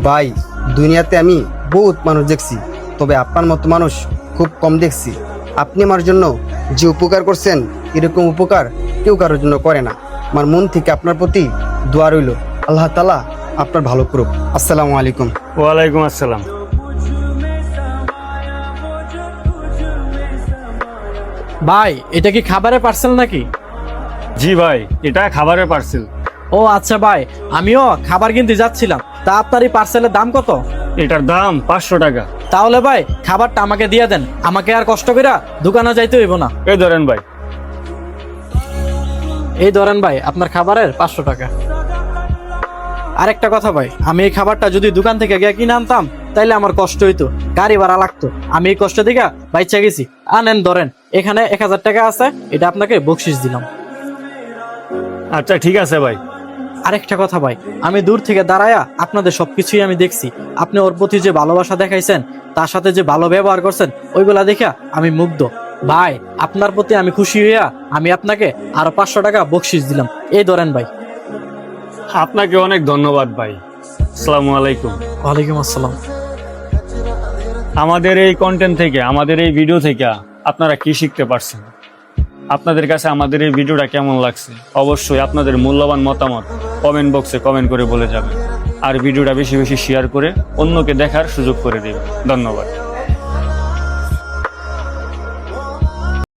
ভাই, দুনিয়াতে আমি বহুত মানুষ দেখছি, তবে আপনার মতো মানুষ খুব কম দেখছি। আপনি আমার জন্য যে উপকার করছেন, এরকম উপকার কেউ কারোর জন্য করে না। আমার মন থেকে আপনার প্রতি দোয়া রইল, আল্লাহ তাআলা আপনার ভালো করুক। আসসালামু আলাইকুম। ওয়ালাইকুম আসসালাম। ভাই, এটা কি খাবারের পার্সেল নাকি? জি ভাই, এটা খাবারের পার্সেল। ও আচ্ছা ভাই, আমিও খাবার কিনতে যাচ্ছিলাম। তা আপনার এই পার্সেলের দাম কত? এটার দাম 500 টাকা। তাহলে ভাই খাবারটা আমাকে দিয়ে দেন, আমাকে আর কষ্ট করে দোকানে যাইতে হইব না। এই ধরেন ভাই। এই ধরেন ভাই আপনার খাবারের 500 টাকা। আরেকটা কথা ভাই, আমি এই খাবারটা যদি দোকান থেকে গিয়ে কিনে আনতাম তাইলে আমার কষ্ট হইতো, গাড়ি ভাড়া লাগতো। আমি এই কষ্ট দিকে বাইচা গেছি। আনেন ধরেন, এখানে 1000 টাকা আছে, এটা আপনাকে বকশিস দিলাম। আচ্ছা ঠিক আছে ভাই। আরেকটা কথা ভাই, আমি দূর থেকে দাঁড়ায়া আপনাদের সবকিছুই আমি দেখছি। আপনি ওর প্রতি যে ভালোবাসা দেখাইছেন, তার সাথে যে ভালো ব্যবহার করছেন, ওইগুলা দেখা আমি মুগ্ধ। ভাই, আপনার প্রতি আমি খুশি হইয়া আমি আপনাকে আরো 500 টাকা বকশিস দিলাম। এই ধরেন ভাই। আপনাকে অনেক ধন্যবাদ ভাই। আসসালামু আলাইকুম। ওয়ালাইকুম আসসালাম। আমাদের এই কন্টেন্ট থেকে, আমাদের এই ভিডিও থেকে আপনারা কি শিখতে পারছেন? আপনাদের কাছে আমাদের এই ভিডিওটা কেমন লাগছে? অবশ্যই আপনাদের মূল্যবান মতামত কমেন্ট বক্সে কমেন্ট করে বলে যাবেন। আর ভিডিওটা বেশি বেশি শেয়ার করে অন্যকে দেখার সুযোগ করে দেবেন। ধন্যবাদ।